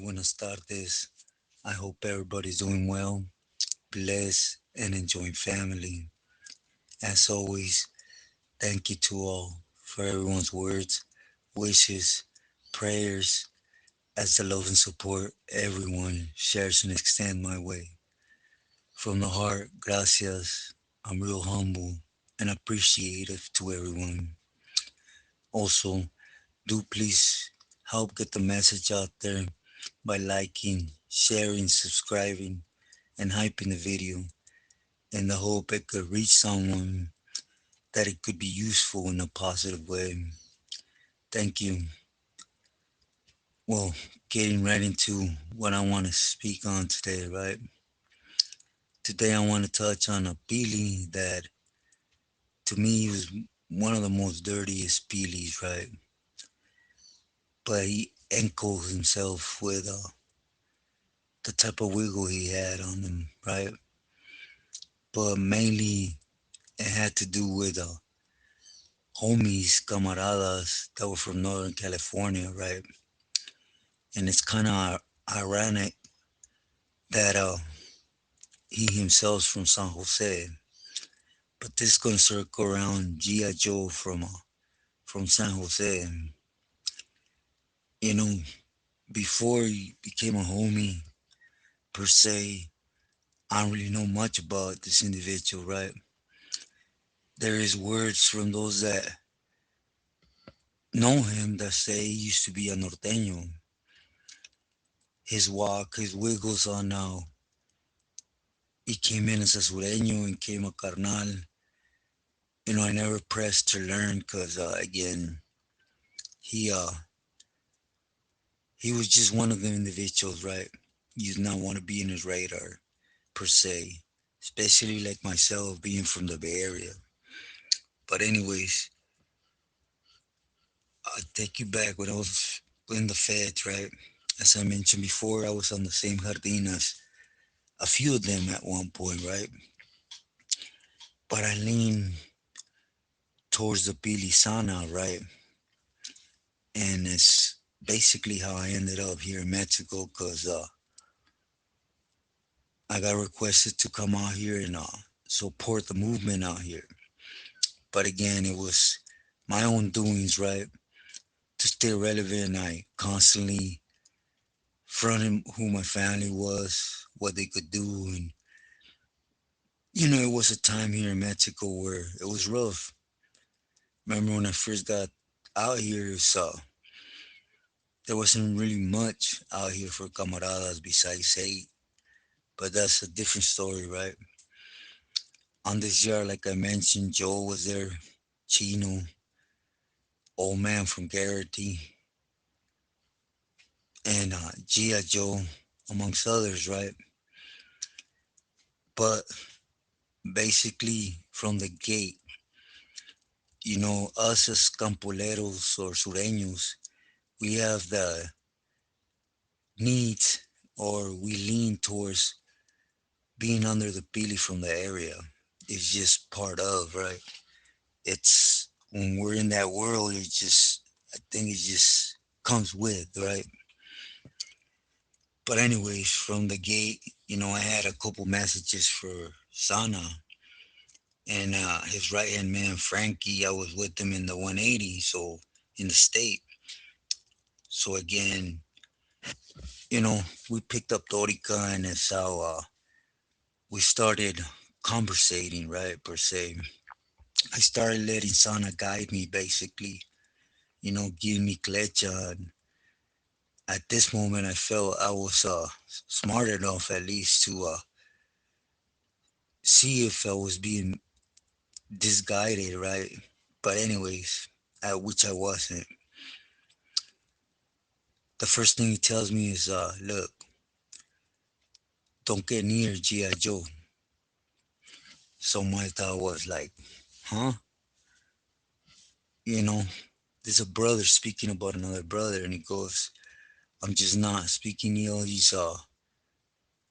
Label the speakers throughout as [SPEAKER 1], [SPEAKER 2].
[SPEAKER 1] buenas tardes. I hope everybody's doing well, blessed, and enjoying family. As always, thank you to all for everyone's words, wishes, prayers, as the love and support everyone shares and extend my way. From the heart, gracias. I'm real humble and appreciative to everyone. Also, do please help get the message out there by liking, sharing, subscribing, and hyping the video in the hope it could reach someone that it could be useful in a positive way. Thank you. Well, getting right into what I want to speak on today, right? Today I want to touch on a peeling that to me was one of the most dirtiest peelies, right? But he encoded himself with the type of wiggle he had on him, right? But mainly it had to do with homies, camaradas that were from Northern California, right? And it's kind of ironic that he himself's from San Jose, but this is gonna circle around Gia Joe from San Jose. And, you know, before he became a homie per se, I don't really know much about this individual, right? There is words from those that know him that say he used to be a norteño. His walk, his wiggles on now. He came in as a sureño and came a carnal. I never pressed to learn because, again, he uh, he was just one of the individuals, right? You did not want to be in his radar per se, especially like myself being from the Bay Area. But anyways, I take you back when I was in the feds, right? As I mentioned before, I was on the same jardín as a few of them at one point, right? But I leaned towards the Pilisana, right? And it's basically how I ended up here in Mexico because I got requested to come out here and support the movement out here. But again, it was my own doings, right? To stay relevant, I constantly fronted who my family was, what they could do. And, it was a time here in Mexico where it was rough. Remember when I first got out here, there wasn't really much out here for camaradas besides hate. But that's a different story, right? On this yard, like I mentioned, Joe was there, Chino, old man from Garrity, and Gia Joe, amongst others, right? But basically, from the gate, us as campoleros or sureños, we have the needs or we lean towards being under the pili from the area. It's just part of, right? It's when we're in that world, I think it just comes with, right? But anyways, from the gate, I had a couple messages for Sana and his right hand man Frankie. I was with him in the 180, so in the state. So again, you know, we picked up Dorica, and that's how we started conversating, right? Per se, I started letting Sana guide me, basically. Giving me clecha. And at this moment, I felt I was smart enough, at least, to see if I was being disguided, right? But anyways, at which I wasn't. The first thing he tells me is, look, don't get near G.I. Joe. So my thought was like, huh? You know, there's a brother speaking about another brother, and he goes, I'm just not speaking ill.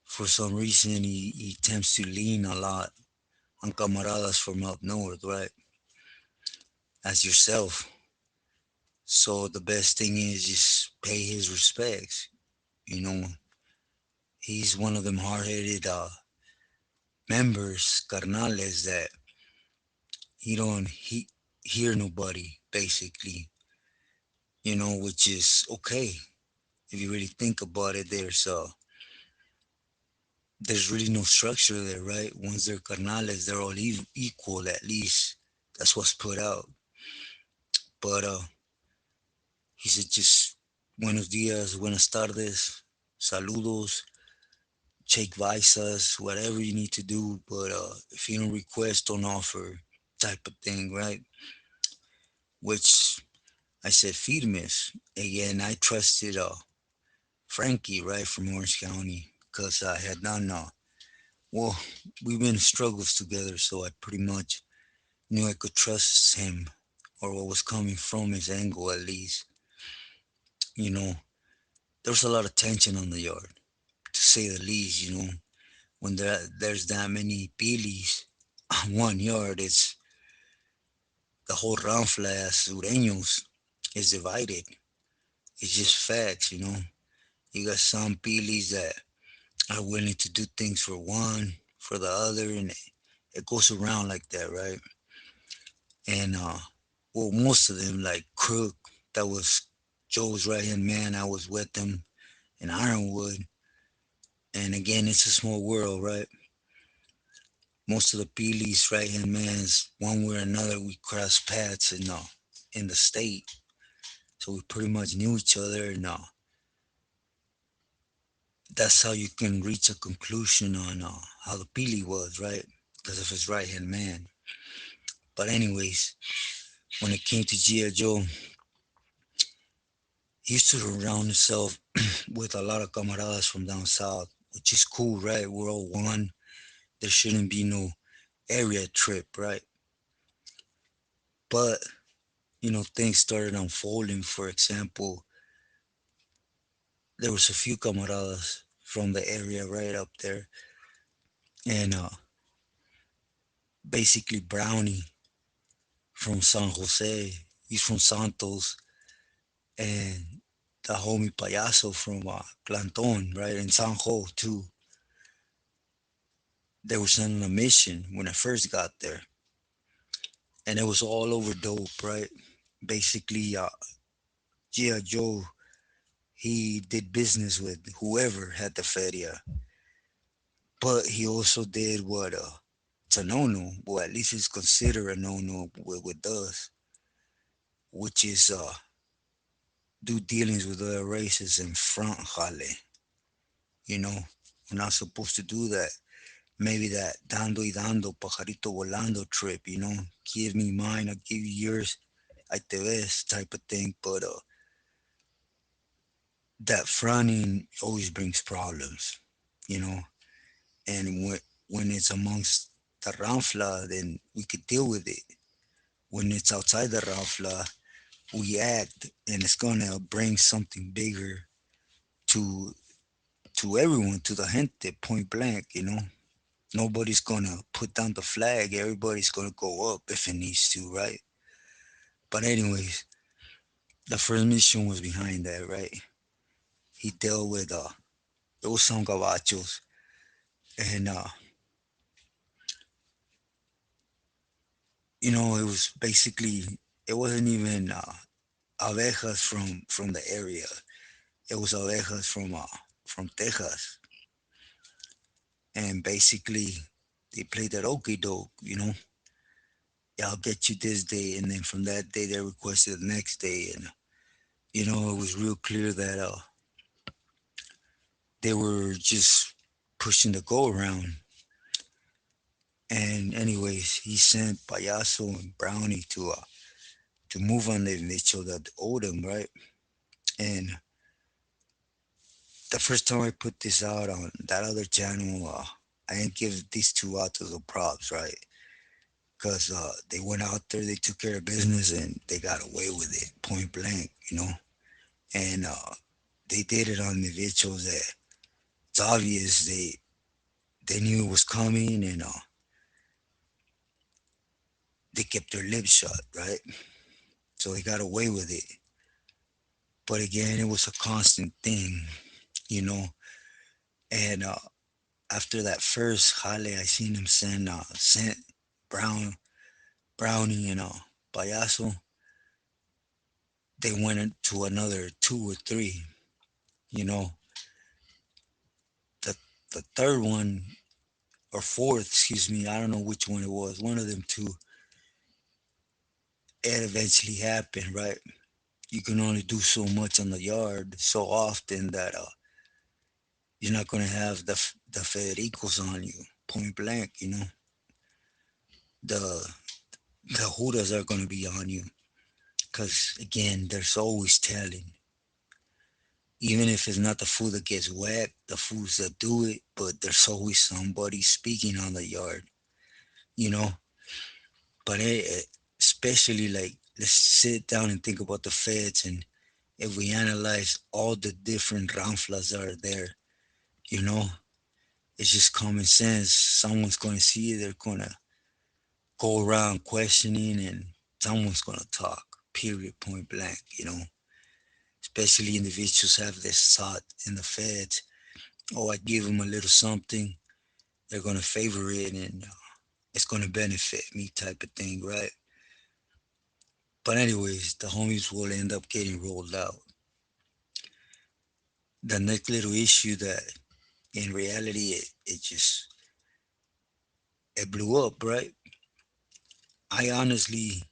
[SPEAKER 1] For some reason, he tends to lean a lot on camaradas from up north, right? As yourself. So the best thing is just pay his respects. You know, he's one of them hard-headed members, carnales, that he don't hear nobody, basically. Which is okay if you really think about it. There's really no structure there, right? Once they're carnales, they're all equal, at least. That's what's put out. But he said just buenos dias, buenas tardes, saludos, check visas, whatever you need to do. But if you don't request, don't offer, type of thing, right? Which I said firmes. Again, I trusted Frankie, right, from Orange County, because I had done, well, we've been in struggles together, so I pretty much knew I could trust him, or what was coming from his angle, at least. You know, there was a lot of tension on the yard, to say the least. When there's that many Billies on one yard, it's the whole Ranfla Sureños is divided. It's just facts. You got some Billies that are willing to do things for one, for the other, and it goes around like that, right? And well, most of them, like Crook, that was Joe's right hand man. I was with him in Ironwood, and again, it's a small world, right? Most of the Peely's right hand mans, one way or another, we crossed paths in the state, so we pretty much knew each other, and that's how you can reach a conclusion on how the Peely was, right? Because of his right hand man. But anyways, when it came to Gia Joe, he used to surround himself with a lot of camaradas from down south, which is cool, right? We're all one. There shouldn't be no area trip, right? But things started unfolding. For example, there was a few camaradas from the area right up there, and basically Brownie from San Jose, he's from Santos, and the homie Payaso from Clanton, right, in San Jo too. They were sent on a mission when I first got there, and it was all over dope, right? Basically, Gia Joe, he did business with whoever had the feria, but he also did what it's a no-no, well, at least it's considered a no-no with us, which is do dealings with other races in front, jale. We're not supposed to do that. Maybe that dando y dando, pajarito volando trip, give me mine, I'll give you yours, I te ves type of thing. But that fronting always brings problems, you know. And when it's amongst the ranfla, then we could deal with it. When it's outside the ranfla, we act, and it's gonna bring something bigger to everyone, to the gente, point blank. Nobody's gonna put down the flag. Everybody's gonna go up if it needs to, right? But anyways, the first mission was behind that, right? He dealt with it was some gabachos, and it was basically, it wasn't even abejas from the area. It was abejas from Texas, and basically they played that okey doke. Yeah, I'll get you this day, and then from that day they requested the next day, and it was real clear that they were just pushing the go around. And anyways, he sent Payaso and Brownie to move on the Mitchell that owed him, right? And the first time I put this out on that other channel, I didn't give these two out as the props, right? Because they went out there, they took care of business, and they got away with it, point blank. And they did it on the individuals that it's obvious they knew it was coming, and they kept their lips shut, right? So they got away with it. But again, it was a constant thing. you know. And after that first jale, I seen him sent Brown, Brownie, and Payaso. They went into another two or three, you know. The the third one or fourth, excuse me, I don't know which one it was. One of them two, it eventually happened, right? You can only do so much on the yard so often that you're not gonna have the Federicos on you, point blank. You know, the the Judas are gonna be on you, cause again, there's always telling. Even if it's not the food that gets wet, the foods that do it, but there's always somebody speaking on the yard, you know. But especially like, let's sit down and think about the feds, and if we analyze all the different ramflas that are there, you know, it's just common sense. Someone's going to see it, they're going to go around questioning, and someone's going to talk, period, point blank, you know. Especially individuals have this thought in the feds, oh, I give them a little something, they're going to favor it, and it's going to benefit me type of thing, right? But anyways, the homies will end up getting rolled out. The next little issue that in reality it just it blew up, right? I honestly,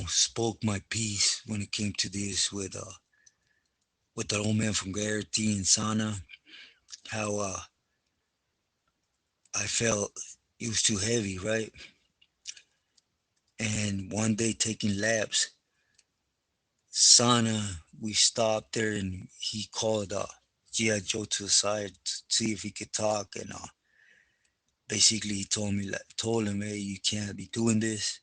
[SPEAKER 1] spoke my piece when it came to this with the old man from Garrity and Sana, how I felt it was too heavy, right? And one day taking laps, Sana, we stopped there and he called Gia Joe to the side to see if he could talk, and basically he told him, hey, you can't be doing this.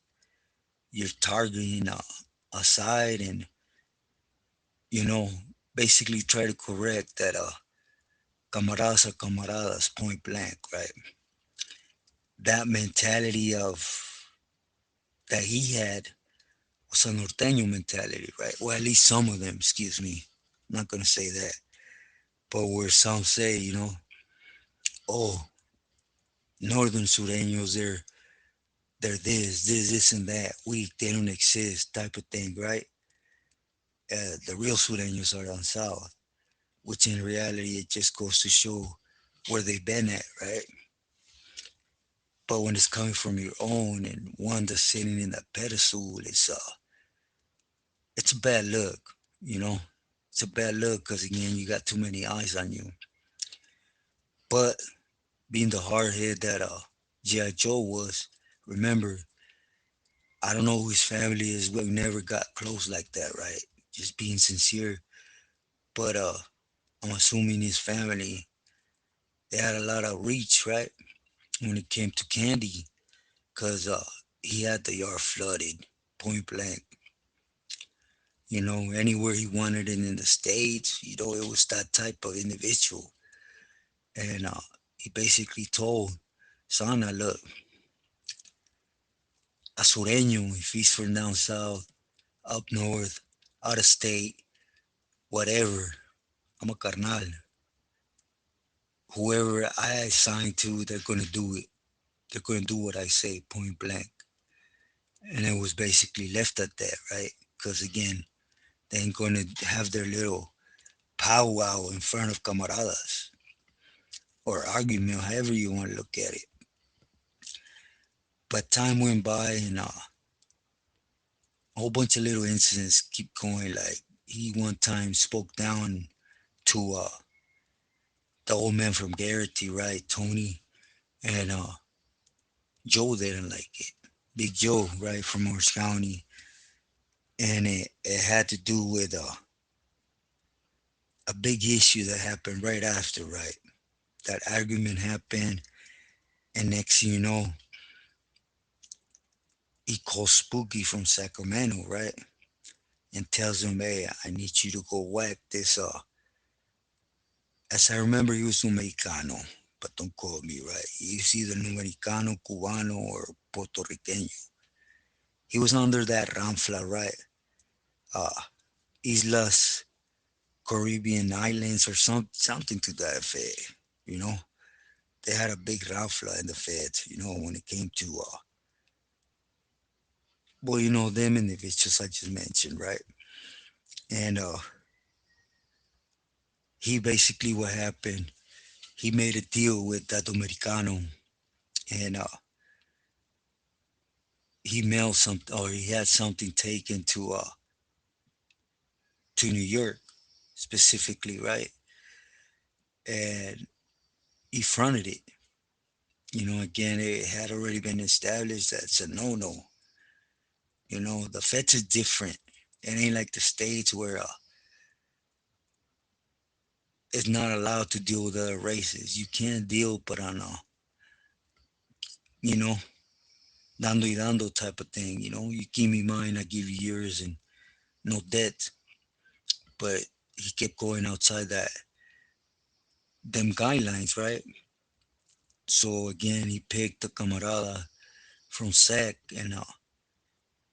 [SPEAKER 1] You're targeting a side, and you know, basically try to correct that camaradas are camaradas, point blank, right? That mentality of that he had was a norteño mentality, right? Well, at least some of them, excuse me. I'm not gonna say that, but where some say, oh, northern sureños, they're this, and that, weak, they don't exist, type of thing, right? The real sureños are down south, which in reality it just goes to show where they've been at, right? But when it's coming from your own and one that's sitting in that pedestal, it's a bad look, you know. It's a bad look because again, you got too many eyes on you. But being the hard head that Gia Joe was, remember, I don't know who his family is. We never got close like that, right? Just being sincere. But I'm assuming his family, they had a lot of reach, right? When it came to candy, because he had the yard flooded, point blank. Anywhere he wanted it in the States, it was that type of individual. And he basically told Sana, look, a sureño, if he's from down south, up north, out of state, whatever, I'm a carnal. Whoever I assign to, they're going to do it. They're going to do what I say, point blank. And it was basically left at that, right? Because again, they ain't going to have their little powwow in front of camaradas or argument, however you want to look at it. But time went by, and a whole bunch of little incidents keep going. Like he one time spoke down to the old man from Garrity, right, Tony, and Joe didn't like it. Big Joe, right, from Orange County, and it had to do with a big issue that happened right after, right. That argument happened, and next thing you know, he calls Spooky from Sacramento, right, and tells him, "Hey, I need you to go whack this." As I remember, he was Dominicano, but don't quote me, right? He's either Dominicano, Cubano, or Puerto Rican. He was under that Ramfla, right? Uh, Islas Caribbean islands or something to that effect. You know, they had a big rafla in the feds. You know, when it came to well, you know, them individuals I just mentioned, right? And he basically what happened. He made a deal with that Dominicano, and he mailed something, or he had something taken to New York specifically, right? And he fronted it. You know, again, it had already been established that it's a no-no. You know, the feds is different. It ain't like the states where it's not allowed to deal with other races. You can't deal, but on you know, dando y dando type of thing. You know, you give me mine, I give you yours, and no debt. But he kept going outside that them guidelines, right? So again, he picked a camarada from SEC and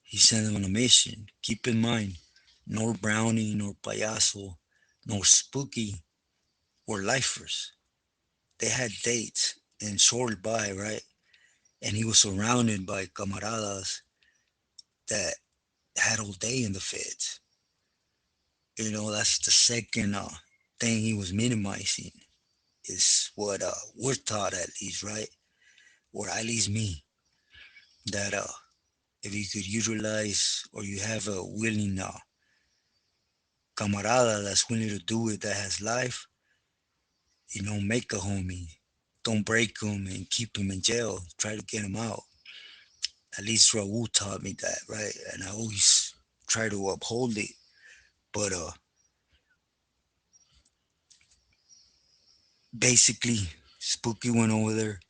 [SPEAKER 1] he sent him on a mission. Keep in mind, nor brownie, nor payaso, nor spooky were lifers. They had dates and short by, right? And he was surrounded by camaradas that had all day in the feds. You know, that's the second thing he was minimizing is what we're taught at least, right? Or at least me, that if you could utilize or you have a willing camarada that's willing to do it that has life, you know, make a homie. Don't break him and keep him in jail. Try to get him out. At least Raul taught me that, right? And I always try to uphold it. But basically, Spooky went over there.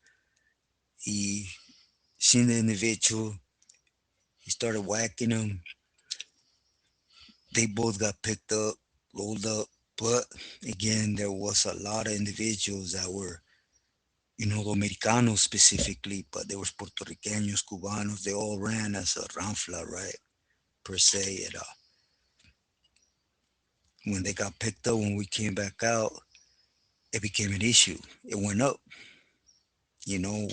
[SPEAKER 1] He seen the individual. He started whacking him. They both got picked up, rolled up. But again, there was a lot of individuals that were, you know, Dominicanos specifically, but there was Puerto Ricanos, Cubanos. They all ran as a ranfla, right? Per se. And when they got picked up, when we came back out, it became an issue. It went up, you know,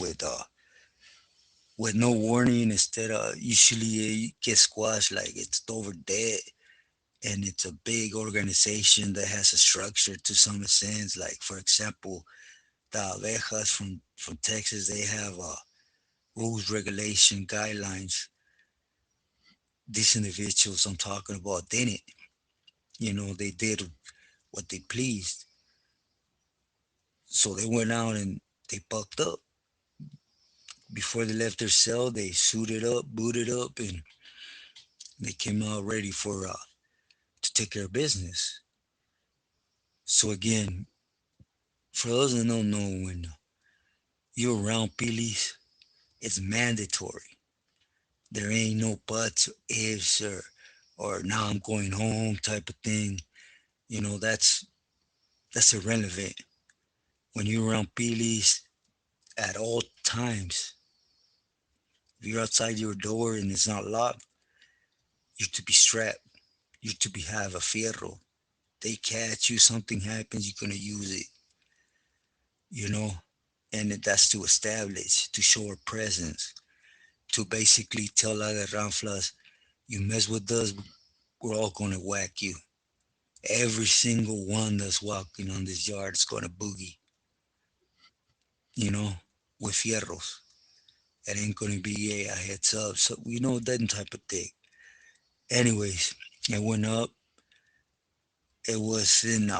[SPEAKER 1] with no warning. Instead of usually it gets squashed like it's over dead, and it's a big organization that has a structure to some sense. Like for example, the abejas from Texas, they have rules, regulation, guidelines. These individuals I'm talking about didn't. You know, they did what they pleased. So they went out and they bucked up. Before they left their cell, they suited up, booted up, and they came out ready for to take care of business. So again, for those that don't know, when you're around Pilis, it's mandatory. There ain't no buts, ifs, or now I'm going home type of thing. You know, that's irrelevant. When you're around Pilis at all times, if you're outside your door and it's not locked, you're to be strapped. You're to be have a fierro. They catch you, something happens, you're gonna use it. You know, and that's to establish, to show our presence, to basically tell other ranflas, you mess with us, we're all gonna whack you. Every single one that's walking on this yard is gonna boogie, you know, with fierros. It ain't gonna be a heads up. So we know that type of thing. Anyways, it went up. It was in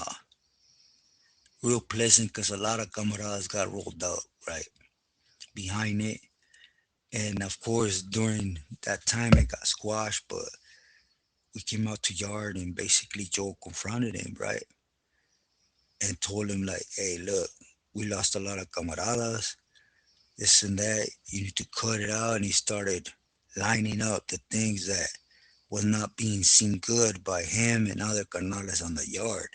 [SPEAKER 1] real pleasant because a lot of camaradas got rolled out right behind it. And of course, during that time, it got squashed. But we came out to yard and basically Joe confronted him, right, and told him like, "Hey, look, we lost a lot of camaradas. This and that. You need to cut it out." And he started lining up the things that was not being seen good by him and other carnales on the yard.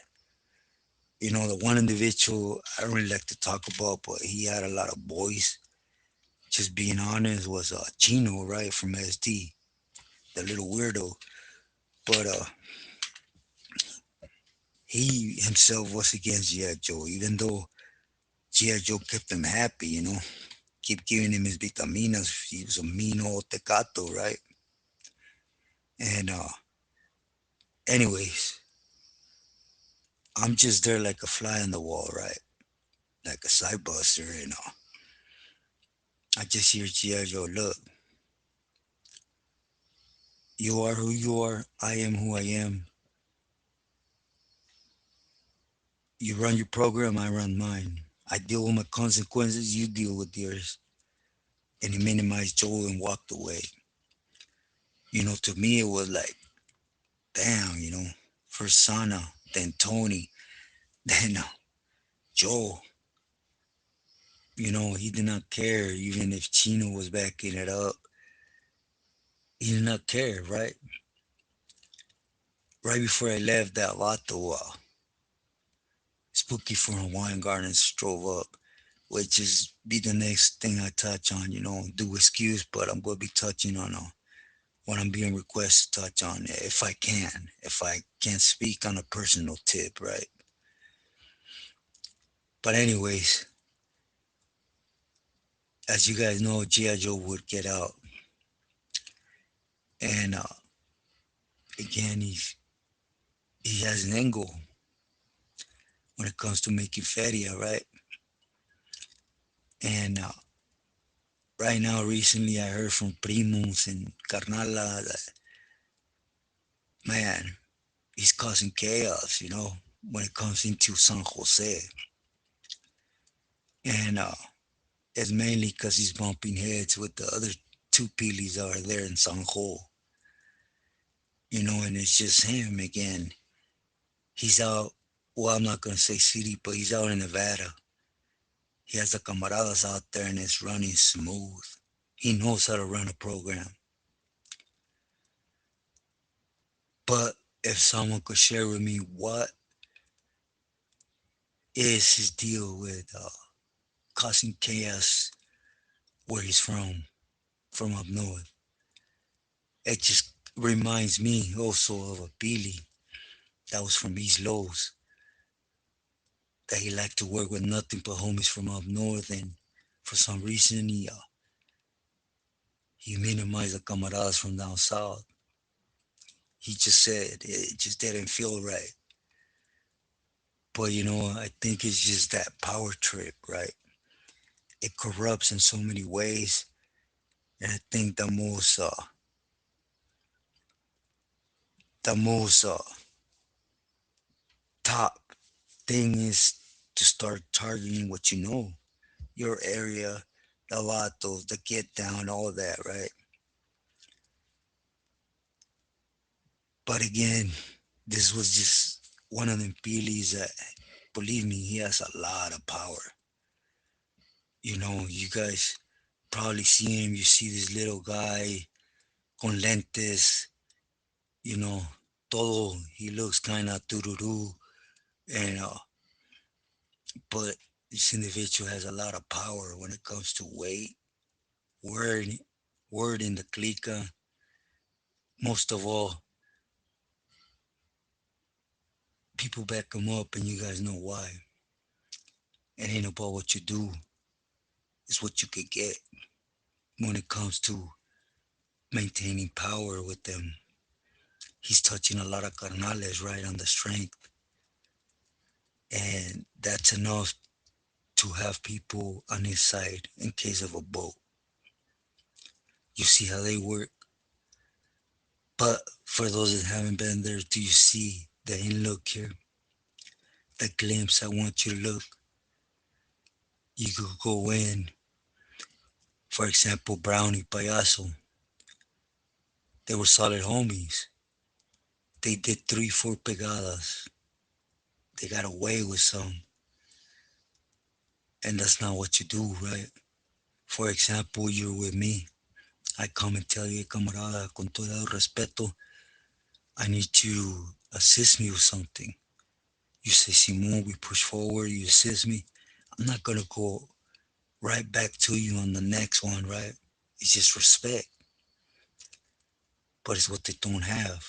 [SPEAKER 1] You know, the one individual I don't really like to talk about, but he had a lot of boys. Just being honest, was Chino, right, from SD, the little weirdo. But he himself was against Gia Joe, even though Gia Joe kept him happy, keep giving him his vitaminas. He was a mean old tecato, right? And anyways, I'm just there like a fly on the wall, right? Like a side buster, I just hear Gia Joe, look, you are who you are, I am who I am. You run your program, I run mine. I deal with my consequences, you deal with yours. And he minimized Joel and walked away. To me, it was like, damn, first Sana, then Tony, then Joel. He did not care, even if Chino was backing it up. He did not care, right? Right before I left that Vato, Spooky from Hawaiian Gardens drove up, which is be the next thing I touch on, do excuse, but I'm going to be touching on what I'm being requested to touch on if I can speak on a personal tip, right? But anyways, as you guys know, Gia Joe would get out, and again, he has an angle when it comes to making feria, right? And right now, recently, I heard from Primos and Carnala that man, he's causing chaos, when it comes into San Jose, and it's mainly because he's bumping heads with the other two Pilis that are there in San Jo, and it's just him again. He's out. Well, I'm not gonna say city, but he's out in Nevada. He has the camaradas out there, and it's running smooth. He knows how to run a program. But if someone could share with me what is his deal with causing chaos where he's from up north, it just reminds me also of a Billy that was from East Los, that he liked to work with nothing but homies from up north, and for some reason he minimized the camaradas from down south. He just said it just didn't feel right. But I think it's just that power trip, right? It corrupts in so many ways, and I think the most top thing is to start targeting what you know, your area, the latos, the get down, all that, right? But again, this was just one of them Pilis that, believe me, he has a lot of power. You guys probably see him. You see this little guy con lentes, you know, todo. He looks kind of tururu, and but this individual has a lot of power when it comes to weight, word, word in the clica. Most of all, people back him up, and you guys know why. It ain't about what you do; it's what you could get when it comes to maintaining power with them. He's touching a lot of carnales right on the strength, and that's enough to have people on his side in case of a boat. You see how they work. But for those that haven't been there, do you see the in look here? The glimpse I want you to look. You could go in, for example, Brownie Payaso. They were solid homies. They did 3, 4 pegadas. They got away with some. And that's not what you do, right? For example, you're with me. I come and tell you, camarada, con todo el respeto, I need you to assist me with something. You say, Simon, we push forward, you assist me. I'm not going to go right back to you on the next one, right? It's just respect, but it's what they don't have.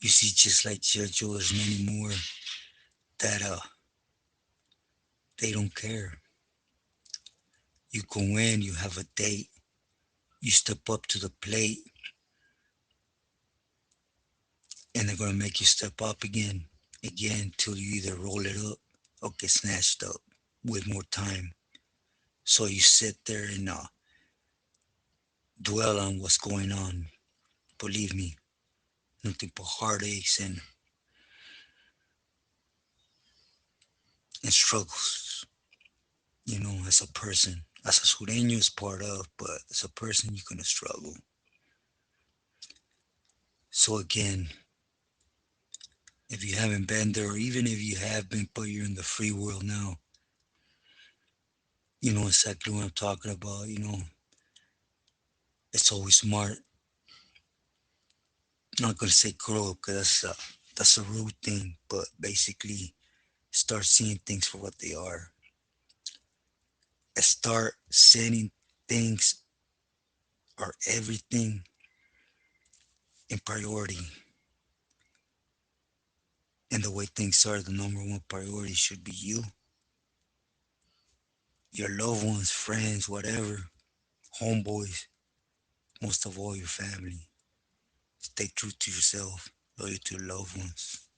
[SPEAKER 1] You see, just like Gia Joe, there's many more. that they don't care. You go in, you have a date, you step up to the plate, and they're gonna make you step up again, till you either roll it up or get snatched up with more time. So you sit there and dwell on what's going on. Believe me, nothing but heartaches and struggles. As a person, as a Sureño is part of, but as a person, you're gonna struggle. So again, if you haven't been there, or even if you have been, but you're in the free world now, you know exactly what I'm talking about. It's always smart. I'm not gonna say grow up, because that's a rude thing, but basically start seeing things for what they are. And start setting things or everything in priority. And the way things are, the number one priority should be you, your loved ones, friends, whatever, homeboys, most of all your family. Stay true to yourself, loyal to your loved ones.